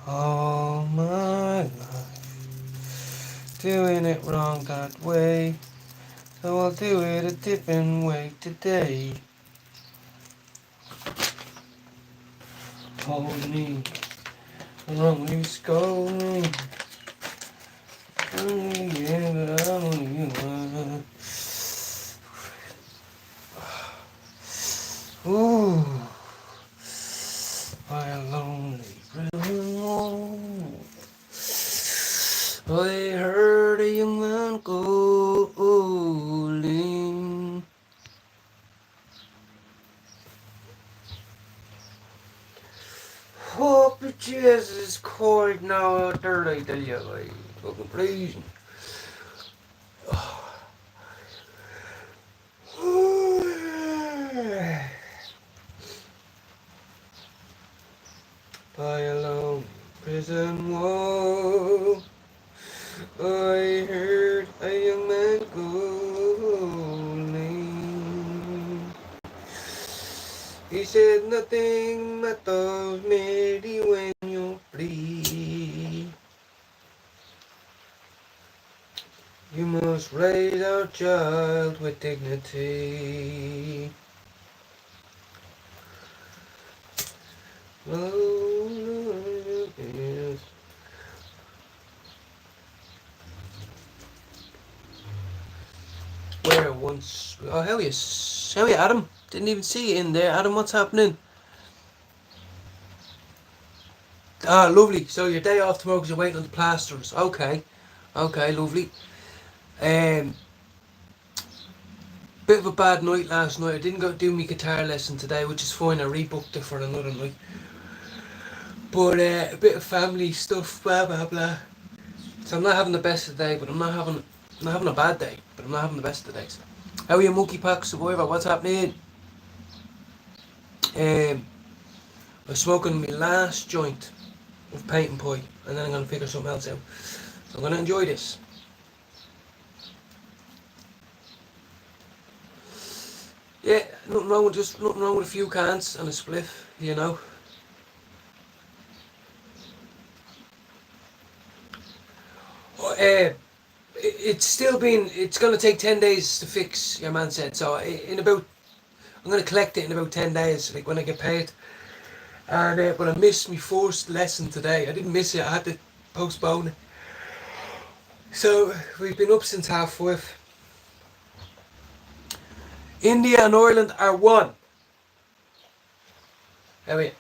all my life, doing it wrong that way, so I'll do it a different way today. Hold me, wrong you scold me. Yeah, but I'm only human. Ooh, by a lonely prison wall, I heard a young man calling. Hope that Jesus is quiet now out there, I tell you, like, fucking please. By a lonely prison wall, I heard a young man calling. He said nothing matters, Mary, when you're free. You must raise our child with dignity. Oh, yes. Where once... Oh, hell yes. Hell yeah, Adam. Didn't even see you in there. Adam, what's happening? Ah, lovely. So your day off tomorrow because you're waiting on the plasters. Okay. Okay, lovely. Um, Bit of a bad night last night. I didn't go do my guitar lesson today, which is fine. I rebooked it for another night. But a bit of family stuff, blah blah blah. So I'm not having the best of the day, but I'm not having a bad day, but I'm not having the best of the days. How are you, Monkey Pack Survivor? What's happening? Um, I'm smoking my last joint of paint and pie, and then I'm gonna figure something else out. So I'm gonna enjoy this. Yeah, nothing wrong with a few cans and a spliff, you know. It's gonna take 10 days to fix. Your man said so. I'm gonna collect it in about 10 days, like when I get paid. And but I missed my first lesson today. I didn't miss it. I had to postpone it. So we've been up since 5:30. India and Ireland are one. How are you?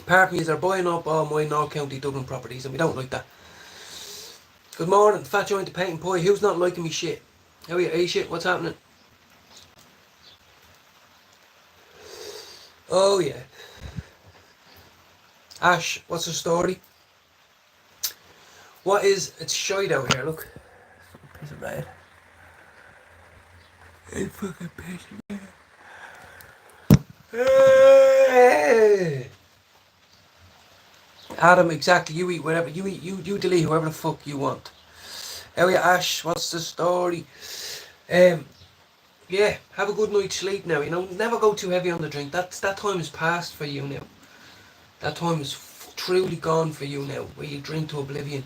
Part of me are buying up all my North County Dublin properties, and we don't like that. Good morning, Fat Joint to Paint and Pie. Who's not liking me shit? How are you? Hey shit, what's happening? Oh yeah. Ash, what's the story? What is... It's shite out here, look. Fucking piece of red. It's fucking piece of red. Adam, exactly. You eat whatever. You delete whoever the fuck you want. How are you, Ash? What's the story? Um, yeah, have a good night's sleep now. You know, never go too heavy on the drink. That time is past for you now. That time is truly gone for you now, where you drink to oblivion.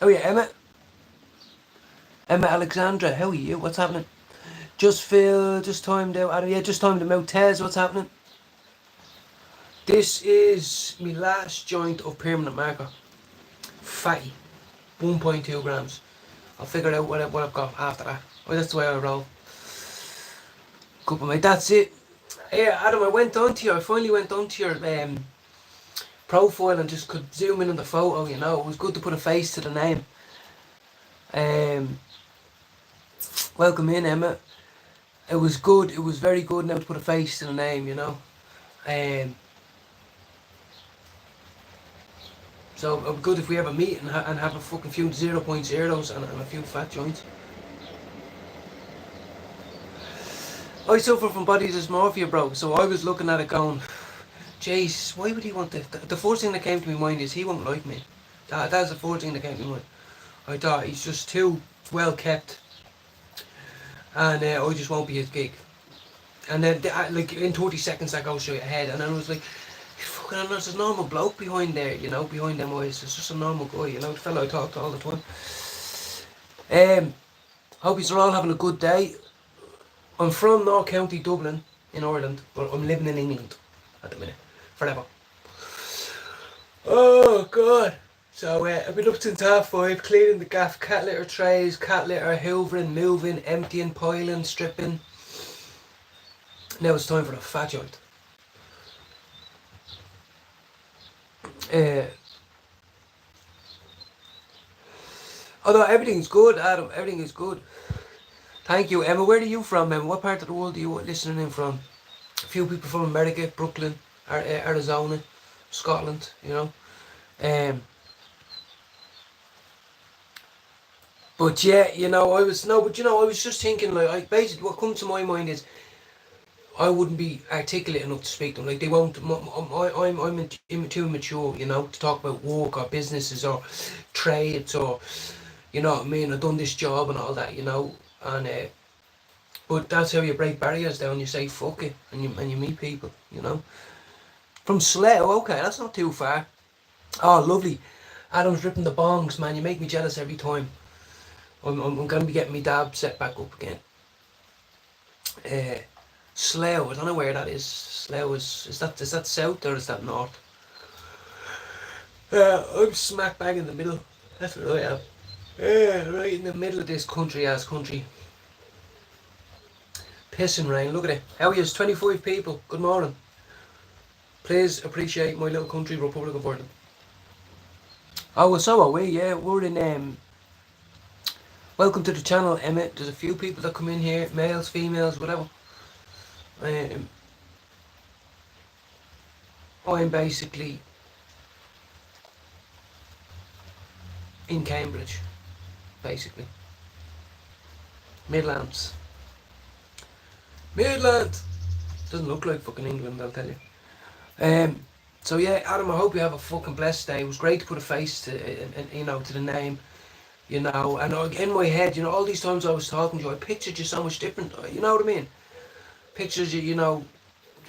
Oh yeah, Emma. Emma Alexandra, how are you? What's happening? Just Phil, just timed out. Adam, yeah, just timed him out. Tez, what's happening? This is my last joint of permanent marker. Fatty. 1.2 grams. I'll figure out what I've got after that. Oh, that's the way I roll. Couple mate, that's it. Yeah, Adam, I finally went onto your profile and just could zoom in on the photo, you know. It was good to put a face to the name. Um, Welcome in, Emma. It was good, it was very good now to put a face to the name, you know. Um, so it would be good if we have a meet and have a fucking few 0.0s and a few fat joints. I suffer from body dysmorphia, bro, so I was looking at it going, Jace, why would he want this? The first thing that came to my mind is he won't like me. That's the first thing that came to my mind. I thought he's just too well kept, and I just won't be his gig. And then, like in 30 seconds, I go straight ahead, and then I was like, fucking, and there's a normal bloke behind there, you know, behind them eyes. It's just a normal guy, you know, the fellow I talk to all the time. Hope you're all having a good day. I'm from North County, Dublin, in Ireland, but I'm living in England at the minute, forever. Oh God! So I've been up since 5:30, cleaning the gaff, cat litter trays, cat litter, hoovering, moving, emptying, piling, stripping. Now it's time for the fat joint. Although everything's good, Adam, everything is good. Thank you, Emma. Where are you from, Emma? What part of the world are you listening in from? A few people from America, Brooklyn, Arizona, Scotland, you know. But yeah, you know, I was just thinking, like, basically what comes to my mind is I wouldn't be articulate enough to speak to them. Like, they won't. I'm too immature, you know, to talk about work or businesses or trades or, you know what I mean. I've done this job and all that, you know, and but that's how you break barriers down. You say fuck it, and you meet people, you know. From Slough, okay, that's not too far. Oh, lovely. Adam's ripping the bongs, man. You make me jealous every time. I'm going to be getting my dab set back up again. Slough, I don't know where that is. Slough is that south or is that north? I'm smack bang in the middle. That's what I am. Right in the middle of this country-ass country. Pissing rain, look at it. How are you? 25 people. Good morning. Please appreciate my little country, Republic of Ireland. Oh, well, so are we, yeah. We're in, welcome to the channel, Emmett. There's a few people that come in here, males, females, whatever. I'm basically in Cambridge, basically. Midlands. Doesn't look like fucking England, I'll tell you. So yeah, Adam, I hope you have a fucking blessed day. It was great to put a face to, you know, to the name, you know. And in my head, you know, all these times I was talking to you, I pictured you so much different. You know what I mean? Pictures you, you know,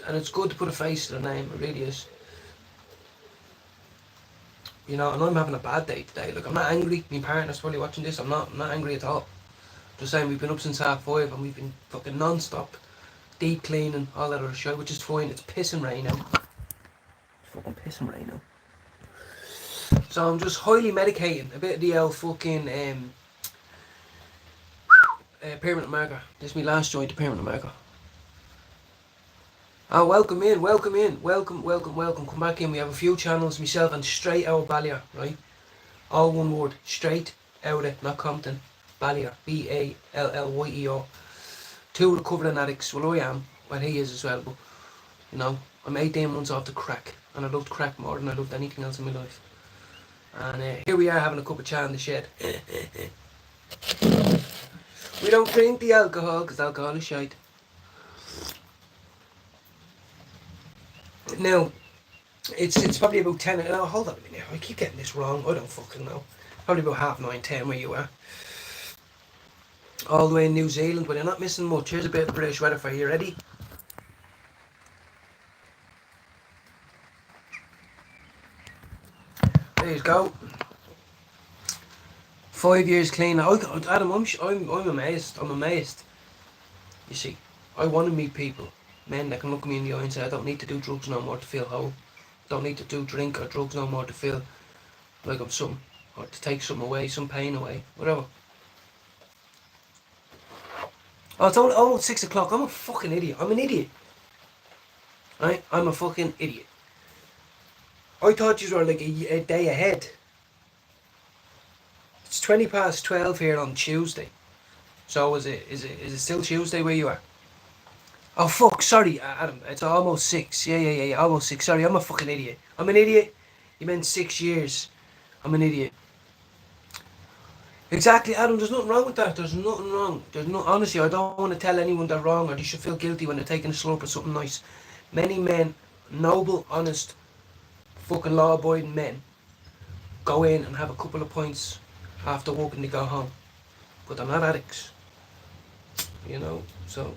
and it's good to put a face to the name. It really is. You know, and I'm having a bad day today. Like, I'm not angry. My partner's probably watching this. I'm not angry at all. Just saying, we've been up since 5:30 and we've been fucking non-stop deep cleaning, all that other shit, which is fine. It's pissing rain now. It's fucking pissing rain now. So I'm just highly medicating a bit of the old fucking permanent marker. This is my last joint of permanent marker. Oh, welcome in. Welcome. Come back in. We have a few channels, myself and Straight Out Ballier, right? All one word. Straight Out, not Compton. Ballier. Ballyer. 2 recovering addicts. Well, I am. Well, he is as well. But, you know, I'm 18 months off the crack. And I loved crack more than I loved anything else in my life. And here we are having a cup of chai in the shed. We don't drink the alcohol because alcohol is shite. Now, it's probably about 10. Oh, hold on a minute. I keep getting this wrong. I don't fucking know. Probably about 9:30, 10 where you are. All the way in New Zealand, but you're not missing much. Here's a bit of British weather for you. Ready? There you go. 5 years clean. Adam, I'm amazed. I'm amazed. You see, I want to meet people, men that can look me in the eye and say, I don't need to do drugs no more to feel whole. Don't need to do drink or drugs no more to feel like I'm something, or to take something away, some pain away, whatever. Oh, it's almost 6 o'clock. I'm a fucking idiot. I'm an idiot. Right? I'm a fucking idiot. I thought you were like a day ahead. It's 12 here on Tuesday. So is it still Tuesday where you are? Oh fuck, sorry, Adam. It's almost 6. Yeah, almost 6. Sorry, I'm a fucking idiot. I'm an idiot. You meant 6 years. I'm an idiot. Exactly, Adam. There's nothing wrong with that. There's nothing wrong. Honestly, I don't want to tell anyone they're wrong or they should feel guilty when they're taking a slurp of something nice. Many men, noble, honest, fucking law-abiding men, go in and have a couple of pints after work and they go home. But they're not addicts. You know, so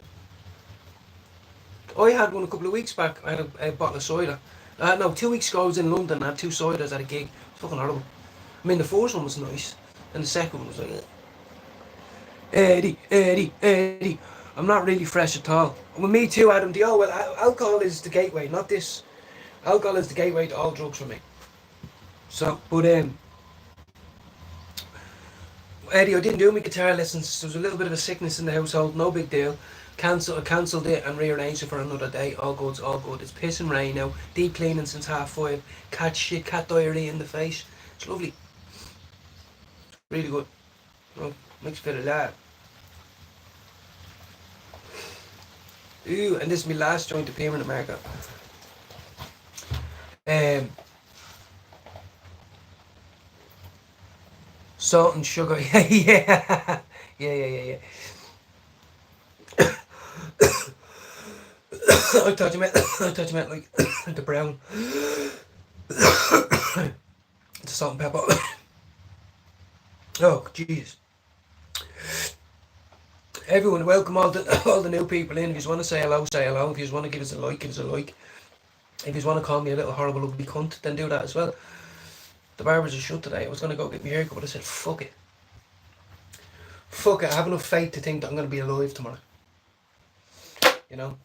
I had one a couple of weeks back. I had a bottle of cider No, 2 weeks ago I was in London. I had 2 ciders at a gig. It's fucking horrible. I mean, the first one was nice, and the second one was like, Eddie, Eddie, Eddie. I'm not really fresh at all. Well, me too, Adam. Well, alcohol is the gateway, not this. Alcohol is the gateway to all drugs for me. So, but Eddie, I didn't do my guitar lessons. There was a little bit of a sickness in the household. No big deal. I cancelled it and rearranged it for another day. All good, it's all good. It's pissing rain now. Deep cleaning since 5:30. Cat diarrhea in the face. It's lovely. Really good. Well, makes you feel alive. Ooh, and this is my last joint of Payment America. Salt and sugar. Yeah. Yeah. I thought you meant like the brown. The salt and pepper. Oh, jeez. Everyone, welcome all the new people in. If you want to say hello, say hello. If you want to give us a like, give us a like. If you want to call me a little horrible ugly cunt, then do that as well. The barbers are shut today. I was going to go get my haircut, but I said, fuck it. Fuck it. I have enough faith to think that I'm going to be alive tomorrow. You know?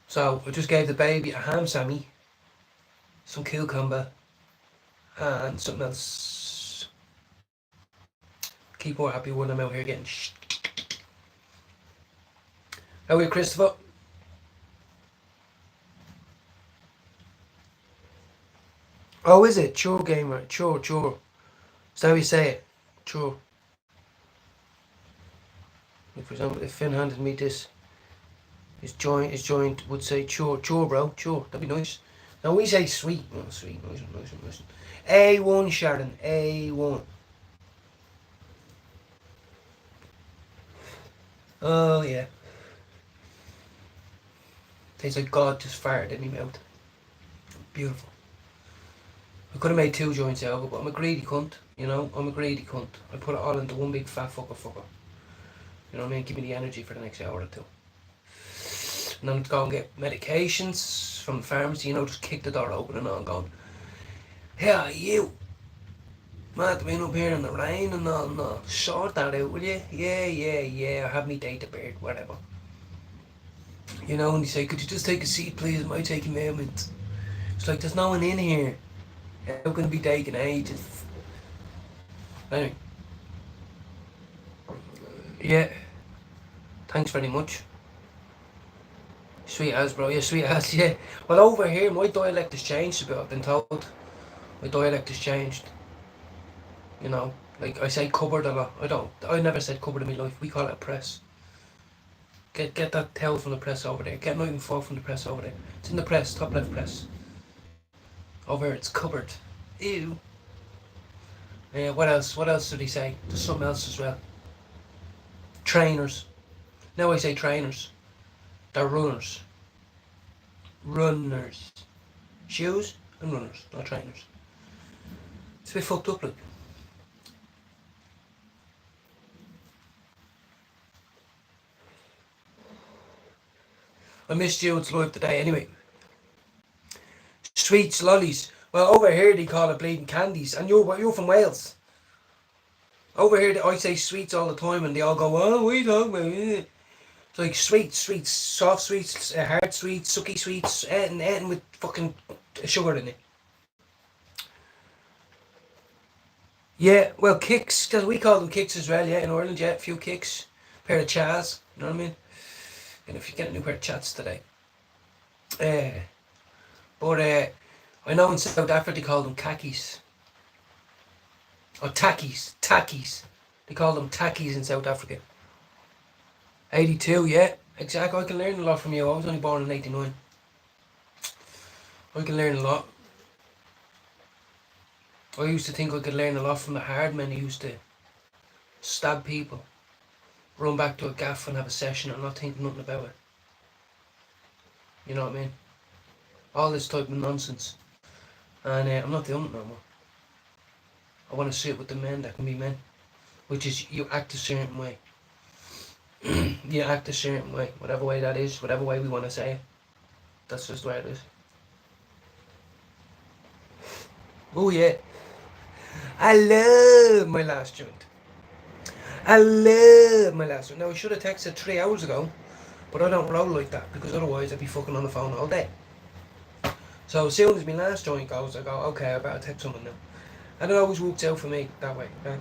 So, I just gave the baby a ham sammy, some cucumber, and something else. Keep her happy when I'm out here getting shit. How are you, Christopher? Oh, is it? Sure, gamer. Sure. Is that how you say it? Sure. For example, if Finn handed me this, his joint would say sure, bro, sure. That'd be nice. Now we say sweet. Oh, sweet, nice. A1, Sharon, A1. Oh, yeah. Tastes like God just farted in my mouth. Beautiful. I could have made 2 joints out of it, but I'm a greedy cunt, you know? I'm a greedy cunt. I put it all into one big fat fucker. You know what I mean? Give me the energy for the next hour or two. And then go and get medications from the pharmacy, you know, just kick the door open and all going, hey, you, mad being up here in the rain and all, no, sort that out, will you? Yeah, I have me date of birth, whatever. You know, and they say, could you just take a seat, please? Am I taking moments? It's like, there's no one in here. How can it be taking ages? Anyway. Yeah. Thanks very much. Sweet as, bro. Yeah, sweet as, yeah. Well, over here, my dialect has changed a bit, I've been told. My dialect has changed. You know, like I say cupboard a lot. I never said cupboard in my life. We call it a press. Get that towel from the press over there. Get knife and fork from the press over there. It's in the press, top left press. Over here, it's cupboard. Ew. Yeah, what else? What else did he say? There's something else as well. Trainers. Now I say trainers. They're runners. Runners. Shoes and runners, not trainers. It's a bit fucked up, like. I missed Jude's live today anyway. Sweets, lollies. Well, over here they call it bleeding candies. And you're from Wales. Over here I say sweets all the time and they all go, oh, what are you talking about? It's like sweets, soft sweets, hard sweets, sucky sweets, anything with fucking sugar in it. Yeah, well, kicks, because we call them kicks as well, yeah, in Ireland, yeah, a few kicks. Pair of chas, you know what I mean? And if you get a new pair of chats today. But I know in South Africa they call them khakis. Or tackies. They call them tackies in South Africa. 82, yeah, exactly. I can learn a lot from you. I was only born in 89. I can learn a lot. I used to think I could learn a lot from the hard men who used to stab people, run back to a gaff and have a session and not think nothing about it. You know what I mean? All this type of nonsense. And I'm not doing it no more. I want to sit with the men that can be men. Which is, you act a certain way. You act a certain way. Whatever way that is, whatever way we want to say it. That's just the way it is. Oh yeah. I love my last joint. I love my last joint. Now I should have texted 3 hours ago, but I don't roll like that because otherwise I'd be fucking on the phone all day. So as soon as my last joint goes, I go, okay, I better text someone now. And it always works out for me that way. Okay?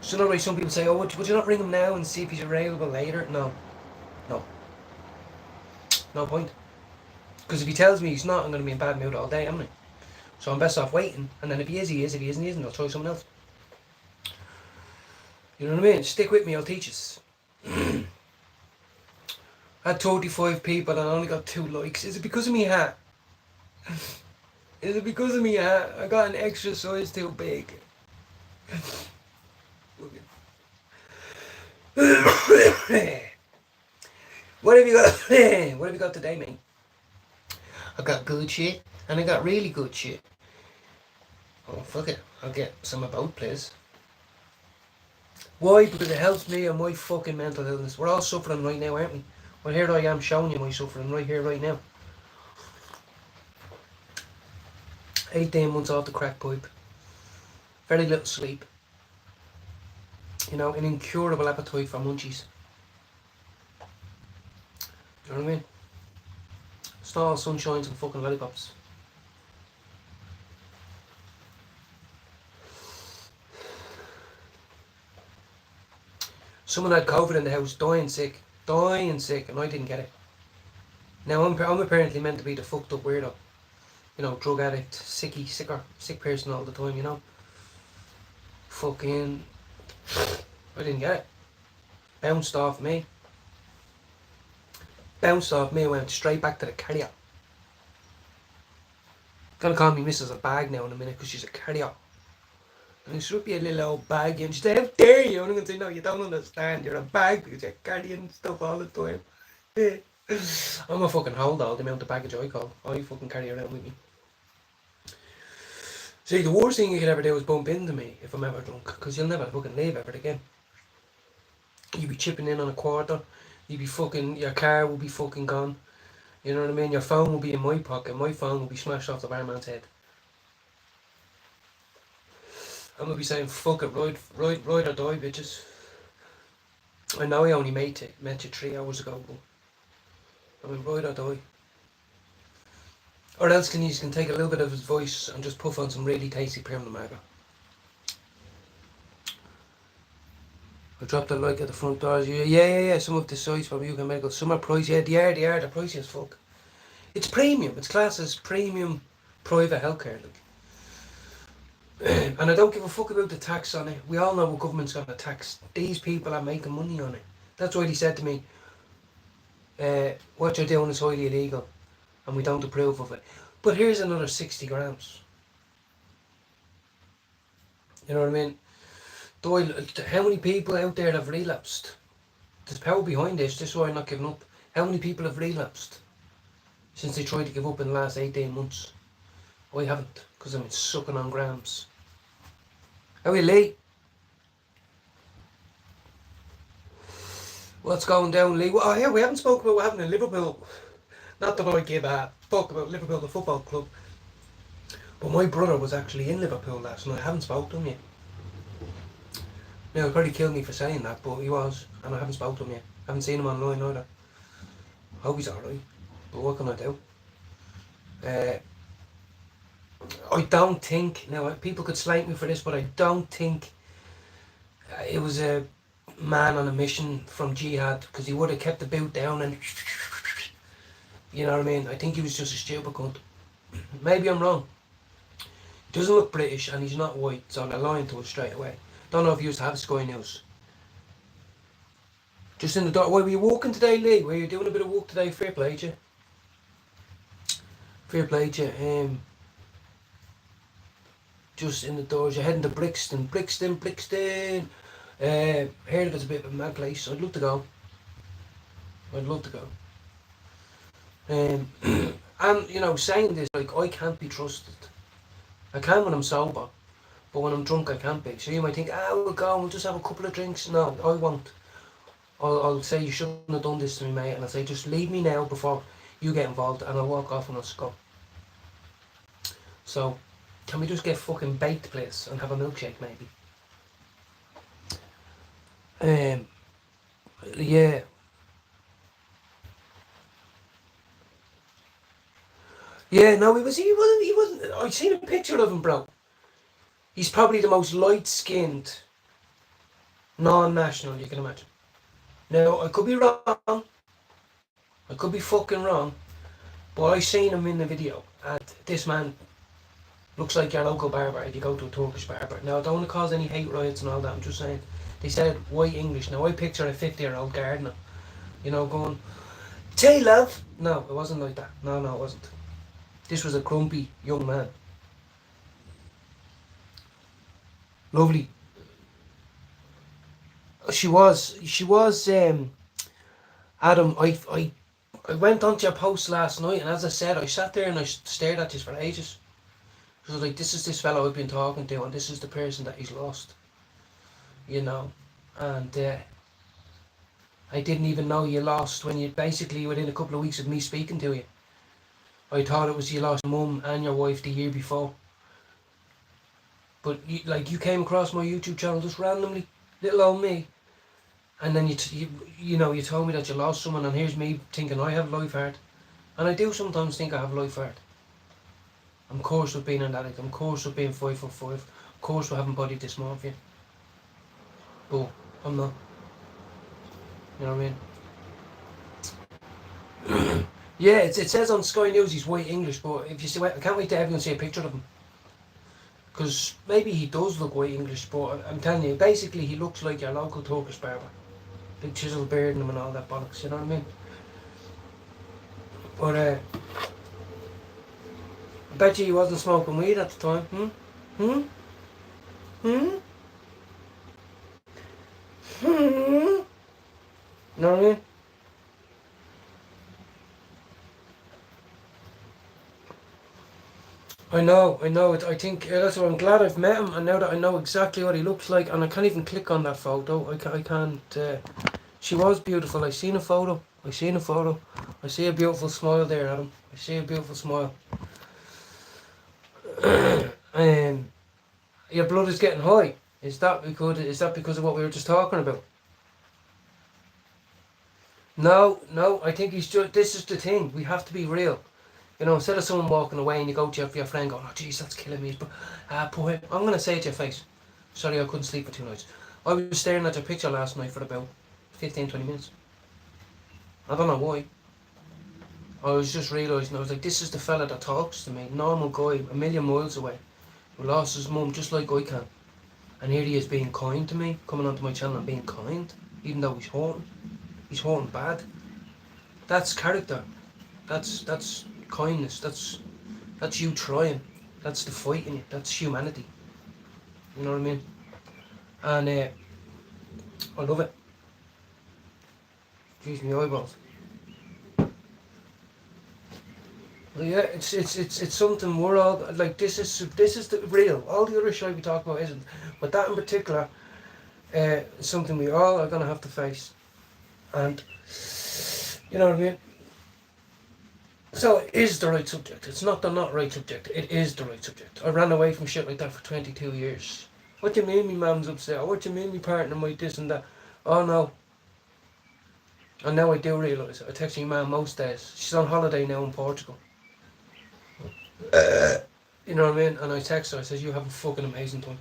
So not like some people say, oh, would you not ring him now and see if he's available later? No. No. No point. Because if he tells me he's not, I'm going to be in bad mood all day, am I? So I'm best off waiting. And then if he is, he is. If he isn't, he isn't. I'll try someone else. You know what I mean? Stick with me, I'll teach us. I had 35 people and I only got 2 likes. Is it because of me hat? Is it because of me hat? I got an extra size too big. What have you got? What have you got today, mate? I got good shit and I got really good shit. Oh fuck it, I'll get some about please. Why? Because it helps me on my fucking mental illness. We're all suffering right now, aren't we? Well, here I am showing you my suffering right here, right now. 18 months off the crack pipe. Very little sleep. You know, an incurable appetite for munchies. Do you know what I mean? It's not all sunshines and fucking lollipops. Someone had COVID in the house, dying sick, and I didn't get it. Now I'm apparently meant to be the fucked up weirdo. You know, drug addict, sick person all the time, you know. Fucking, I didn't get it. Bounced off me. Went straight back to the carrier. Gonna call me Mrs. a bag now in a minute because she's a carrier. And it should be a little old bag and she's like, how dare you? And I'm gonna say, no, you don't understand, you're a bag because you're carrying stuff all the time. I'm a fucking hold all the amount of baggage I fucking carry around with me. See, the worst thing you could ever do is bump into me if I'm ever drunk, because you'll never fucking leave ever again. You'd be chipping in on a quarter, your car will be fucking gone. You know what I mean? Your phone will be in my pocket, my phone will be smashed off the barman's head. I'm gonna be saying, fuck it, ride or die, bitches. I know I only met you 3 hours ago, but I mean, ride or die. Or else you can take a little bit of his voice and just puff on some really tasty Pernod Ricard. I dropped a like at the front doors. Yeah. Some of the sites from UK Medical. Some are pricey. Yeah, they are. They're pricey as fuck. It's premium. It's classed as premium private healthcare. Like. And I don't give a fuck about the tax on it. We all know what government's going to tax. These people are making money on it. That's why he said to me, what you're doing is highly illegal and we don't approve of it. But here's another 60 grams. You know what I mean? How many people out there have relapsed? There's power behind this. This is why I'm not giving up. How many people have relapsed since they tried to give up in the last 18 months? I haven't, because I'm sucking on grams. How are you, Lee? What's going down, Lee? Oh, yeah, we haven't spoken about what happened in Liverpool. Not that I give a fuck about Liverpool, the football club. But my brother was actually in Liverpool last night. I haven't spoken to him yet. Now, he'll probably kill me for saying that, but he was, and I haven't spoken to him yet. I haven't seen him online either. I hope he's alright, but what can I do? I don't think, now people could slate me for this, but I don't think it was a man on a mission from Jihad, because he would have kept the boot down and, you know what I mean? I think he was just a stupid cunt. Maybe I'm wrong. He doesn't look British and he's not white, so they're lying to us straight away. Don't know if you used to have Sky News. Just in the dark. Why were you walking today, Lee? Were you doing a bit of walk today? Fair play to you. Fair play to you. Just in the doors. You're heading to Brixton. Heard it's a bit of a mad place. I'd love to go. And, you know, saying this, like, I can't be trusted. I can when I'm sober, but when I'm drunk I can't be. So you might think, we'll go, we'll just have a couple of drinks. No, I won't. I'll say, you shouldn't have done this to me, mate, and I'll say, just leave me now before you get involved, and I'll walk off and I'll go. So, Can we just get fucking baked, please, and have a milkshake, maybe? Yeah. Yeah, no, he wasn't, I've seen a picture of him, bro. He's probably the most light-skinned non-national you can imagine. Now, I could be wrong. I could be fucking wrong. But I seen him in the video, and this man looks like your local barber if you go to a Turkish barber. Now, I don't want to cause any hate riots and all that, I'm just saying. They said white English. Now, I picture a 50-year-old gardener, you know, going, "Tay, love." No, it wasn't like that. No, it wasn't. This was a grumpy young man. Lovely. She was, Adam, I went onto your post last night, and as I said, I sat there and I stared at this for ages. I was like, this is this fellow I've been talking to, and this is the person that he's lost. You know, and I didn't even know you lost when you basically within a couple of weeks of me speaking to you. I thought it was you lost your mum and your wife the year before. But you came across my YouTube channel just randomly, little old me, and then you told me that you lost someone, and here's me thinking I have life hard, and I do sometimes think I have life hard. I'm cursed with being an addict. I'm cursed with being 5'5". Of course, with having body dysmorphia. But I'm not. You know what I mean? Yeah, it says on Sky News he's white English, but if you see, I can't wait to everyone see a picture of him. Because maybe he does look white English, but I'm telling you, basically he looks like your local Turkish barber. Big chiseled beard in him and all that bollocks, you know what I mean? But I bet you he wasn't smoking weed at the time. Hmm? You know what I mean? I know. I think that's why I'm glad I've met him, and now that I know exactly what he looks like, and I can't even click on that photo. I can't. She was beautiful. I seen a photo. I see a beautiful smile there, Adam. I see a beautiful smile. Your blood is getting high. Is that because of what we were just talking about? No. I think he's just. This is the thing. We have to be real. You know, instead of someone walking away and you go to your friend going, "Oh, jeez, that's killing me." But poor him. I'm gonna say it to your face. Sorry, I couldn't sleep for 2 nights. I was staring at your picture last night for about 15-20 minutes. I don't know why. I was just realising, I was like, this is the fella that talks to me, normal guy, a million miles away, who lost his mum just like I can. And here he is being kind to me, coming onto my channel and being kind, even though he's hurting. He's hurting bad. That's character. That's kindness. That's you trying. That's the fight in you. That's humanity. You know what I mean? And I love it. Jeez, my eyeballs. Yeah, it's something we're all like. This is the real. All the other shit we talk about isn't, but that in particular, is something we all are gonna have to face, and you know what I mean. So it is the right subject. It's not the not right subject. It is the right subject. I ran away from shit like that for 22 years. What do you mean, me mum's upset? What do you mean, me partner might this and that? Oh no. And now I do realise it. I text my mum most days. She's on holiday now in Portugal. You know what I mean? And I text her, I says, you have a fucking amazing time.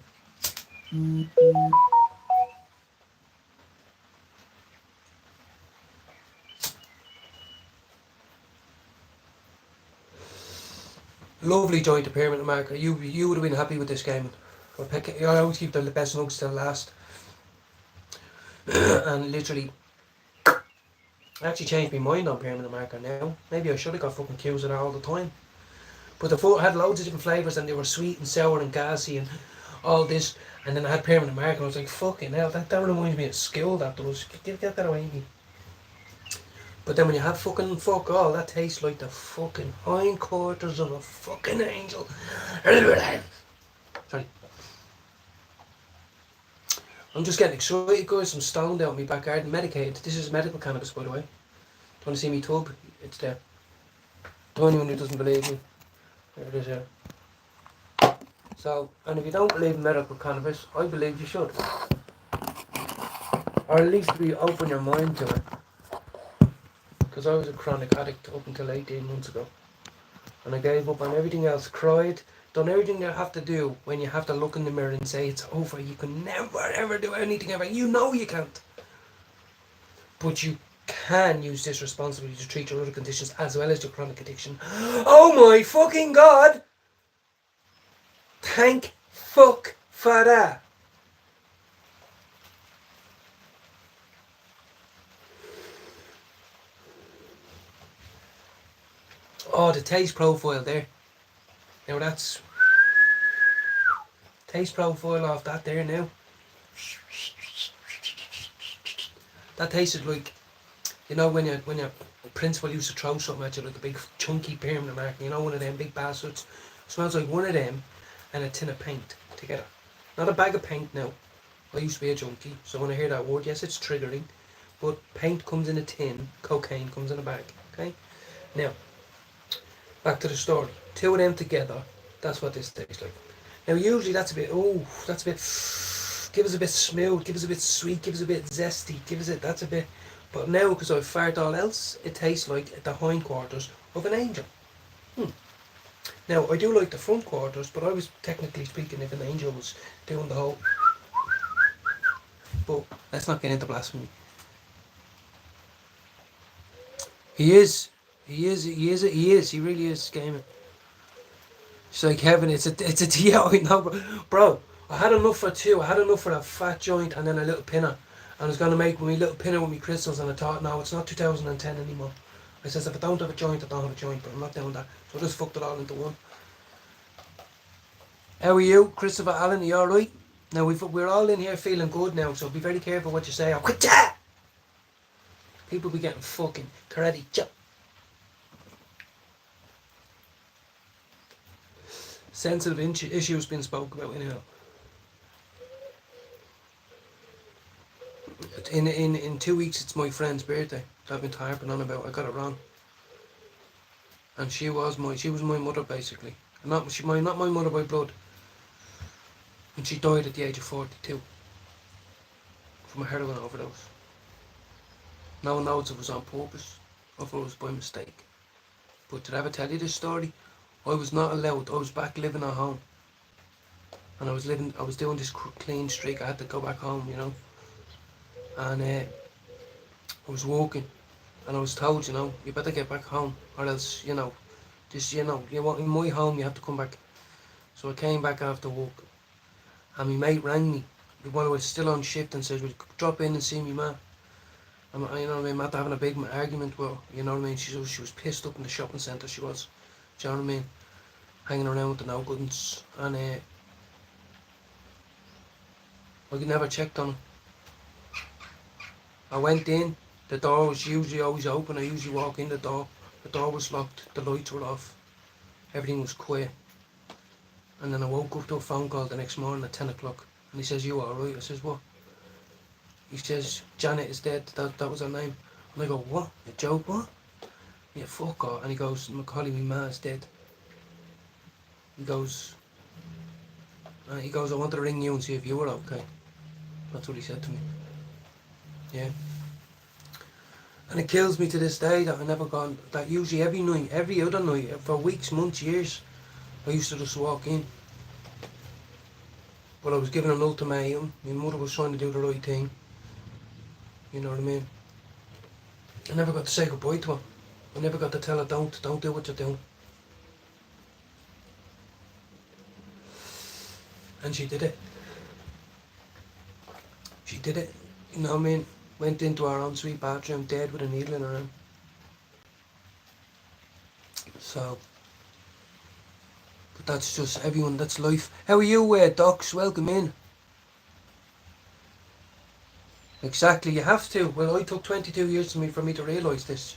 Lovely joint appearance, Mark. You would have been happy with this game. I always keep the best nugs till last. And literally, I actually changed my mind on permanent marker now. Maybe I should have got fucking cues of that all the time. But the food had loads of different flavours, and they were sweet and sour and gassy and all this. And then I had permanent marker, and I was like, fucking hell, that reminds me of school, that does. Get that away from me. But then when you have fucking fuck all, that tastes like the fucking hindquarters of a fucking angel. Sorry. I'm just getting excited, guys. I'm stoned out in my back garden, medicated. This is medical cannabis, by the way. Do you want to see me tub? It's there. To anyone who doesn't believe me, there it is here. So, and if you don't believe in medical cannabis, I believe you should. Or at least be open your mind to it. Because I was a chronic addict up until 18 months ago. And I gave up on everything else, cried, done everything you have to do when you have to look in the mirror and say it's over. You can never ever do anything ever. You know you can't. But you can use this responsibly to treat your other conditions as well as your chronic addiction. Oh my fucking God! Thank fuck for that. Oh, the taste profile there. Now that's taste profile off that there now. That tasted like, you know, when your principal used to throw something at you, like a big chunky pyramid mark, you know, one of them big bastards. Smells like one of them and a tin of paint together. Not a bag of paint now. I used to be a junkie, so when I hear that word, yes, it's triggering. But paint comes in a tin, cocaine comes in a bag. Okay? Now, back to the story. Two of them together, that's what this tastes like. Now, usually that's a bit, that's a bit, give us a bit smooth, give us a bit sweet, give us a bit zesty, give us a, that's a bit, but now, because I've fired all else, it tastes like the hindquarters of an angel. Now, I do like the front quarters, but I was technically speaking if an angel was doing the whole, but let's not get into blasphemy. He really is gaming. She's like, Kevin, it's a yeah, I know, bro. I had enough for two. I had enough for a fat joint and then a little pinner. And I was going to make me little pinner with me crystals, and I thought, no, it's not 2010 anymore. I says, if I don't have a joint, I don't have a joint, but I'm not doing that. So I just fucked it all into one. How are you, Christopher Allen? Are you alright? Now, we're all in here feeling good now, so be very careful what you say. I'll quit that! People be getting fucking karate chop. Sensitive issues being spoken about anyhow. In 2 weeks, it's my friend's birthday. I've been harping on about. I got it wrong. And she was my mother basically. Not my mother by blood. And she died at the age of 42 from a heroin overdose. No one knows if it was on purpose or if it was by mistake. But did I ever tell you this story? I was not allowed. I was back living at home, and I was doing this clean streak. I had to go back home, you know. And I was walking, and I was told, you know, you better get back home, or else, you know, you want in my home, you have to come back. So I came back after work, and my mate rang me while I was still on shift and said, "Would you drop in and see me, man?" And you know what I mean, after having a big argument with her, you know what I mean. She was pissed up in the shopping centre. She was, do you know what I mean, hanging around with the no goodness, and I never checked on her. I went in, the door was usually always open. I usually walk in the door was locked, the lights were off, everything was quiet. And then I woke up to a phone call the next morning at 10 o'clock, and he says, "You alright?" I says, "What?" He says, "Janet is dead, that was her name." And I go, "What? A joke, what?" "Yeah, fuck her." And he goes, "Macaulay, my ma's dead." He goes, "I wanted to ring you and see if you were okay." That's what he said to me. Yeah. And it kills me to this day that I never gone, that usually every night, every other night, for weeks, months, years, I used to just walk in. But I was given an ultimatum. My mother was trying to do the right thing. You know what I mean? I never got to say goodbye to her. I never got to tell her, don't do what you're doing. And she did it. She did it. You know what I mean? Went into our ensuite bathroom, dead with a needle in her arm. So, but that's just everyone, that's life. How are you, Docs? Welcome in. Exactly, you have to. Well, I took 22 years for me to realise this.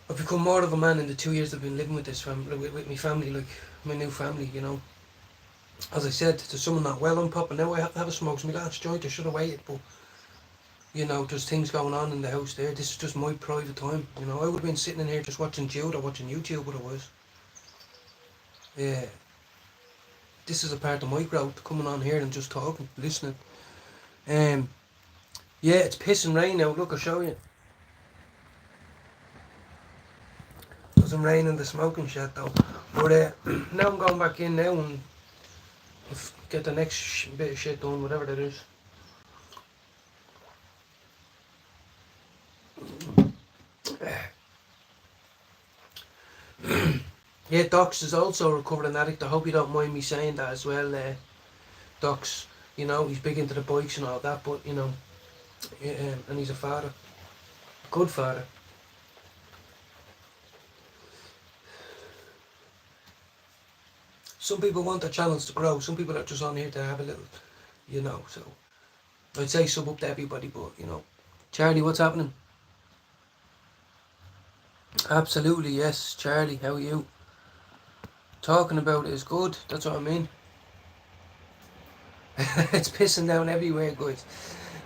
I've become more of a man in the 2 years I've been living with this with my family, like my new family, you know. As I said, to someone not well, I'm popping now. I have a smoke. It's my last joint. I should have waited, but you know, there's things going on in the house there. This is just my private time. You know, I would have been sitting in here just watching Jude or watching YouTube otherwise. Yeah. this is a part of my growth, coming on here and just talking, listening. Um, yeah, it's pissing rain now. Look, I'll show you. There's some rain in the smoking shed though. But now I'm going back in now and get the next bit of shit done, whatever that is. Yeah, Docs is also a recovering addict. I hope you don't mind me saying that as well. Docs, you know, he's big into the bikes and all that, but you know, and he's a father, good father. Some people want their channels to grow. Some people are just on here to have a little, you know. So I'd say sub up to everybody, but you know, Charlie, what's happening? Absolutely, yes, Charlie. How are you? Talking about it is good. That's what I mean. It's pissing down everywhere, guys.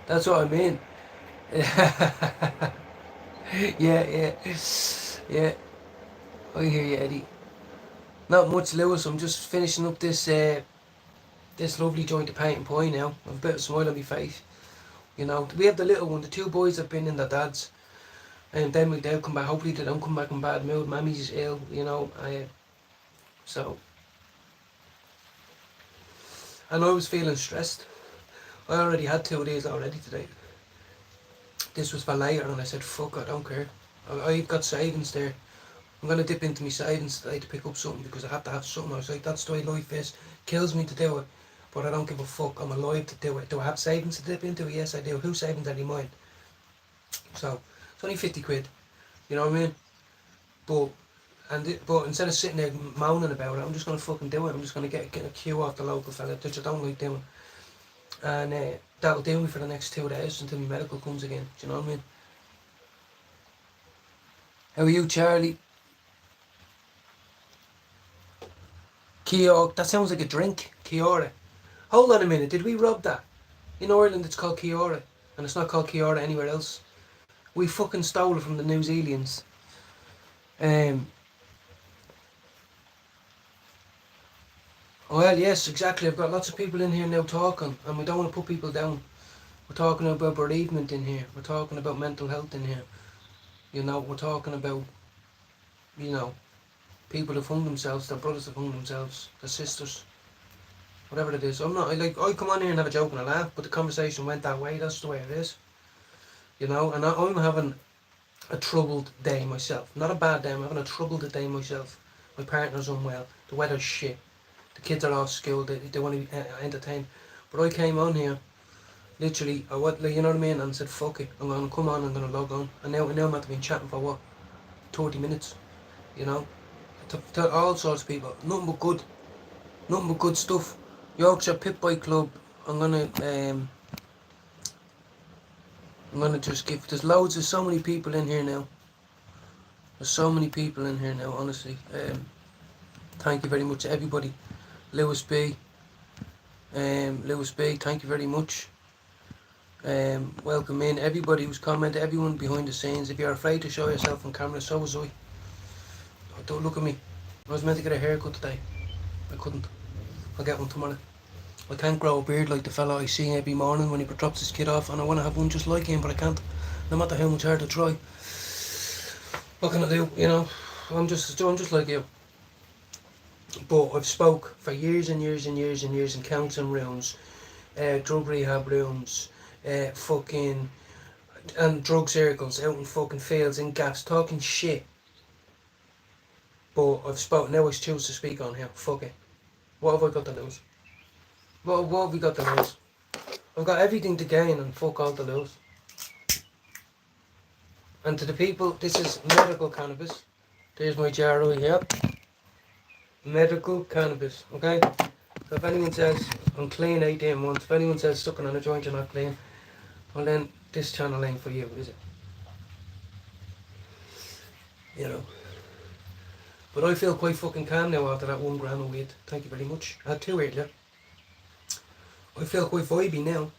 That's what I mean. Yeah. Yeah. I hear you, Eddie. Not much, Lewis. I'm just finishing up this lovely joint of paint and pie now. I've a bit of smile on my face. You know, we have the little one. The two boys have been in their dads, and then they'll come back. Hopefully, they don't come back in bad mood. Mammy's ill, you know. So, and I was feeling stressed. I already had 2 days already today. This was for later, and I said, "Fuck, I don't care. I've got savings there. I'm gonna dip into my savings today to pick up something because I have to have something." I was like, "That's the way life is. Kills me to do it, but I don't give a fuck. I'm alive to do it. Do I have savings to dip into? Yes, I do. Whose savings are they mine?" So it's only 50 quid. You know what I mean? But instead of sitting there moaning about it, I'm just gonna fucking do it. I'm just gonna get a queue off the local fella, which I don't like doing, and that'll do me for the next 2 days until my medical comes again. Do you know what I mean? How are you, Charlie? Kia, that sounds like a drink. Kiora. Hold on a minute, did we rob that? In Ireland it's called Kiora, and it's not called Kiora anywhere else. We fucking stole it from the New Zealanders. Well, yes, exactly. I've got lots of people in here now talking, and we don't want to put people down. We're talking about bereavement in here. We're talking about mental health in here. You know, we're talking about, you know, people have hung themselves, their brothers have hung themselves, their sisters, whatever it is. I come on here and have a joke and a laugh, but the conversation went that way. That's the way it is. You know, and I'm having a troubled day myself. Not a bad day, I'm having a troubled day myself. My partner's unwell, the weather's shit, the kids are off school, they want to be entertained. But I came on here, literally, you know what I mean, and said, fuck it, I'm going to come on, I'm going to log on. And now I'm after been chatting for what, 30 minutes, you know, to all sorts of people, nothing but good stuff. Yorkshire Pit Bike Club, I'm gonna just give, there's so many people in here now. There's so many people in here now, honestly. Thank you very much to everybody. Lewis B, thank you very much. Welcome in everybody who's commented, everyone behind the scenes. If you're afraid to show yourself on camera, so was I. Oh, don't look at me. I was meant to get a haircut today. I couldn't. I'll get one tomorrow. I can't grow a beard like the fella I see every morning when he drops his kid off, and I want to have one just like him, but I can't. No matter how much hard I try. What can I do? You know, I'm just like you. But I've spoke for years and years and years and years in counselling rooms, drug rehab rooms, fucking, and drug circles out in fucking fields and gaps, talking shit. But I've spoken, now I choose to speak on here. Fuck it. What have I got to lose? What have we got to lose? I've got everything to gain and fuck all to lose. And to the people, this is medical cannabis. There's my jar right here. Medical cannabis, okay? So if anyone says I'm clean 18 months, if anyone says sucking on a joint you're not clean, well then this channel ain't for you, is it? You know. But I feel quite fucking calm now after that 1 gram of weed. Thank you very much. I had 2 earlier. I feel quite vibey now.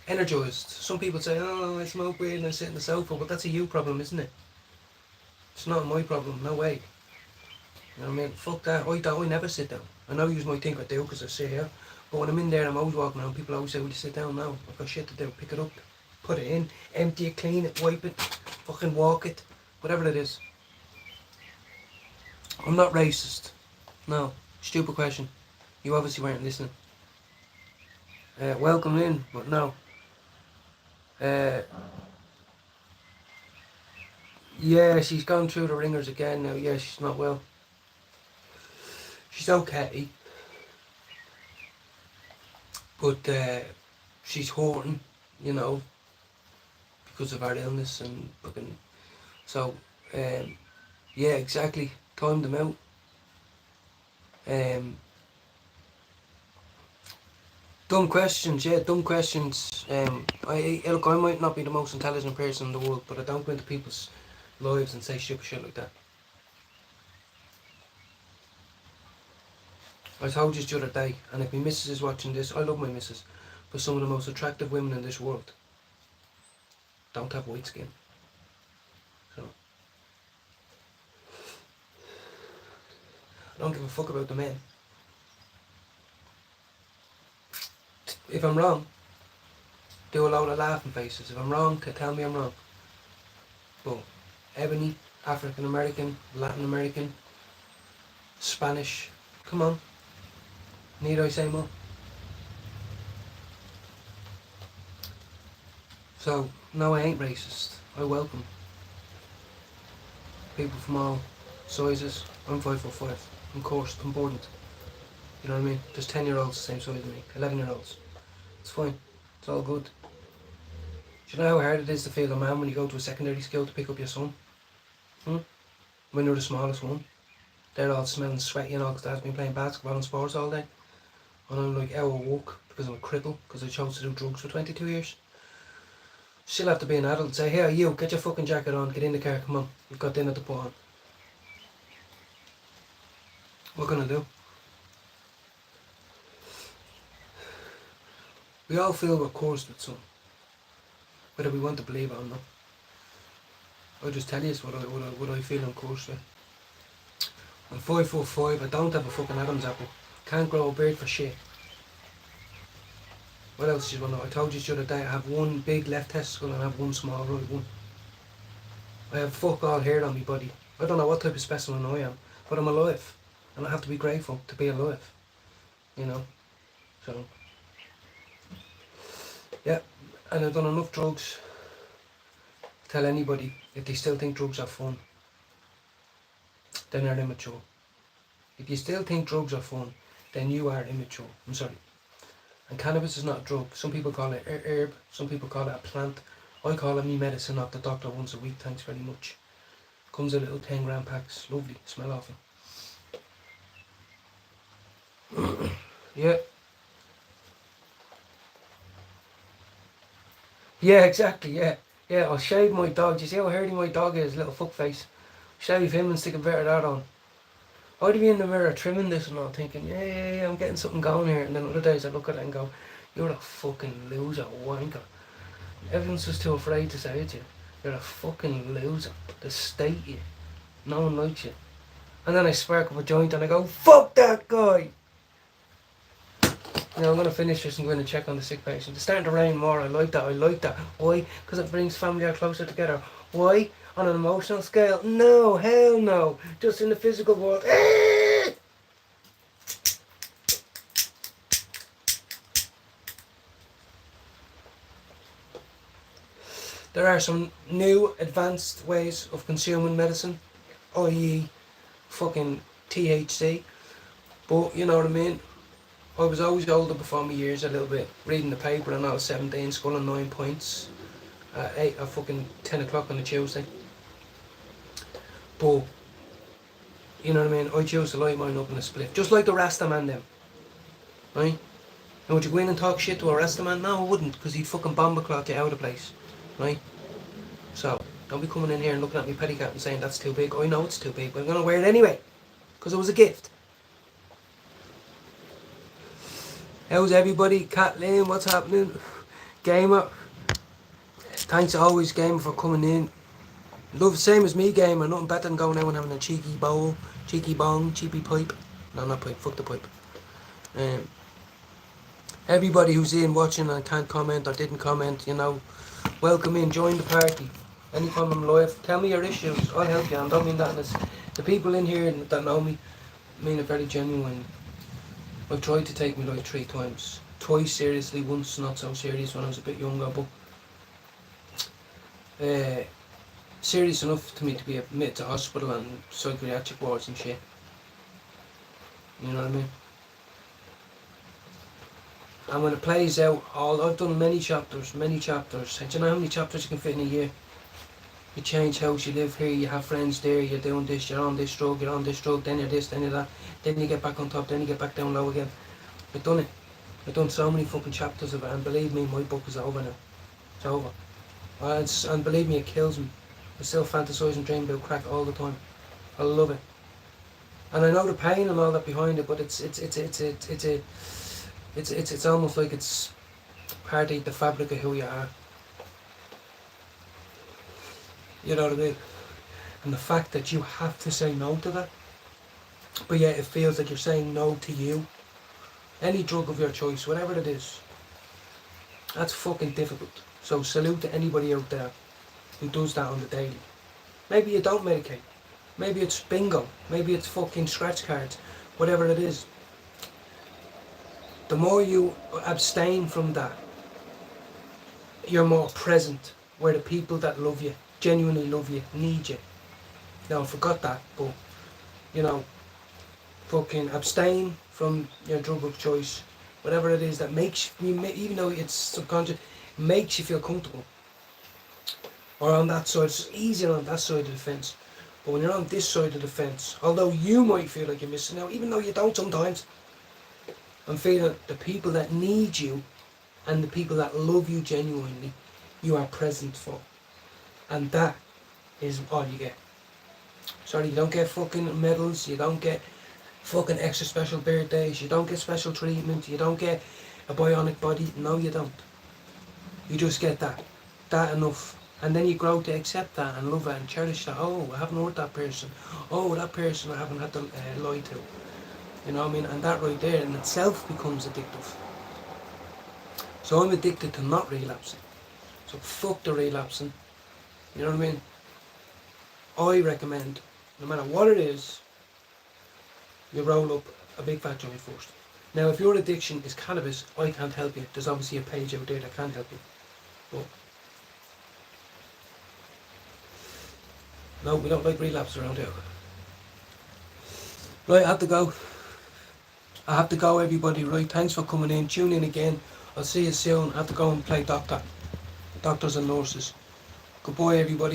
Energised. Some people say, oh, I smoke weed and I sit in the sofa, but that's a you problem, isn't it? It's not my problem, no way. You know what I mean? Fuck that. I never sit down. I know you might think I do because I sit here. But when I'm in there, I'm always walking around. People always say, will you sit down now? I've got shit to do. Pick it up. Put it in. Empty it, clean it, wipe it. Fucking walk it. Whatever it is. I'm not racist. No. Stupid question. You obviously weren't listening. Welcome in, but no. Yeah, she's gone through the ringers again now. Yeah, she's not well. She's okay. But she's hurting, you know, because of her illness and fucking... So, yeah, exactly. Timed them out. Dumb questions, yeah, dumb questions. Look, I might not be the most intelligent person in the world, but I don't go into people's lives and say stupid shit like that. I told you the other day, and if my missus is watching this, I love my missus, but some of the most attractive women in this world don't have white skin. So, I don't give a fuck about the men. If I'm wrong, do a load of laughing faces. If I'm wrong, tell me I'm wrong. But ebony, African American, Latin American, Spanish, come on. Need I say more? So, no, I ain't racist. I welcome people from all sizes. I'm 5'5". I'm coursed, I'm burdened. You know what I mean? There's 10-year-olds the same size as me, 11-year-olds. It's fine. It's all good. Do you know how hard it is to feel a man when you go to a secondary school to pick up your son? When you're the smallest one. They're all smelling sweaty and all because they've been playing basketball and sports all day. And I'm like out of work because I'm a cripple because I chose to do drugs for 22 years. Still have to be an adult and say, hey, you, get your fucking jacket on, get in the car, come on. You've got dinner to put on. What can I do? We all feel we're cursed with something, whether we want to believe it or not. I'll just tell you what I feel I'm cursed with. I'm 5'5", I don't have a fucking Adam's apple. Can't grow a beard for shit. What else do you want to know? I told you the other day I have one big left testicle and I have one small right one. I have fuck all hair on my body. I don't know what type of specimen I am, but I'm alive. And I have to be grateful to be alive. You know? So... yeah, and I've done enough drugs to tell anybody, if they still think drugs are fun, then they're immature. If you still think drugs are fun, then you are immature. I'm sorry. And cannabis is not a drug. Some people call it herb, some people call it a plant. I call it me medicine off the doctor once a week, thanks very much. Comes in little 10-gram packs, lovely, smell awful. Yeah. Yeah, exactly, yeah. Yeah, I'll shave my dog. Do you see how hairy my dog is, little fuckface? Shave him and stick a bit of that on. I'd be in the mirror trimming this and all thinking, yeah, I'm getting something going here. And then other days I look at it and go, you're a fucking loser, wanker. Everyone's just too afraid to say it to you. You're a fucking loser. The state you. No one likes you. And then I spark up a joint and I go, fuck that guy! Now I'm going to finish this and go in and check on the sick patient. It's starting to rain more. I like that. Why? Because it brings family closer together. Why? On an emotional scale? No, hell no. Just in the physical world. There are some new advanced ways of consuming medicine, i.e. fucking THC. But you know what I mean? I was always older before my years a little bit, reading the paper and I was 17, scoring 9 points at fucking 10 o'clock on a Tuesday. But, you know what I mean, I chose to light mine up in a split, just like the Rasta man them, right? And would you go in and talk shit to a Rasta man? No, I wouldn't, because he'd fucking bomber cloth you out of the place, right? So, don't be coming in here and looking at me petticoat and saying that's too big. I know it's too big, but I'm going to wear it anyway, because it was a gift. How's everybody? Kathleen, what's happening? Gamer, thanks always, Gamer, for coming in. Love same as me gamer, nothing better than going out and having a cheeky bowl, cheeky bong, cheapy pipe. No, not pipe, fuck the pipe. Um, Everybody who's in watching and can't comment or didn't comment, you know, welcome in, join the party. Anytime I'm live, tell me your issues, I'll help you. I don't mean that in this. The people in here that know me mean it very genuine. I've tried to take my life 3 times. Twice seriously, once not so serious when I was a bit younger, but serious enough to me to be admitted to hospital and psychiatric wards and shit. You know what I mean? And when it plays out, I've done many chapters. And do you know how many chapters you can fit in a year? You change house, you live here, you have friends there, you're doing this, you're on this drug, then you're this, then you're that, then you get back on top, then you get back down low again. I've done it. I've done so many fucking chapters of it, and believe me, my book is over now. It's over. And believe me, it kills me. I still fantasise and dream about crack all the time. I love it. And I know the pain and all that behind it, but it's almost like it's part of the fabric of who you are. You know what I mean? And the fact that you have to say no to that, but yet it feels like you're saying no to you. Any drug of your choice, whatever it is, that's fucking difficult. So salute to anybody out there who does that on the daily. Maybe you don't medicate. Maybe it's bingo. Maybe it's fucking scratch cards. Whatever it is. The more you abstain from that, you're more present where the people that love you, genuinely love you, need you. Now, I forgot that, but, you know, fucking abstain from your drug of choice. Whatever it is that makes you, even though it's subconscious, makes you feel comfortable. Or on that side, it's easier on that side of the fence. But when you're on this side of the fence, although you might feel like you're missing out, even though you don't sometimes, I'm feeling the people that need you and the people that love you genuinely, you are present for. And that is all you get. Sorry, you don't get fucking medals, you don't get fucking extra special birthdays, you don't get special treatment, you don't get a bionic body. No, you don't. You just get that. That enough. And then you grow to accept that and love it and cherish that. Oh, I haven't hurt that person. Oh, that person I haven't had to lie to. You know what I mean? And that right there in itself becomes addictive. So I'm addicted to not relapsing. So fuck the relapsing. You know what I mean? I recommend, no matter what it is, you roll up a big fat joint first. Now, if your addiction is cannabis, I can't help you. There's obviously a page out there that can help you. But no, we don't like relapse around here. Right, I have to go, everybody. Right, thanks for coming in. Tune in again. I'll see you soon. I have to go and play doctor. Doctors and nurses. Goodbye, everybody.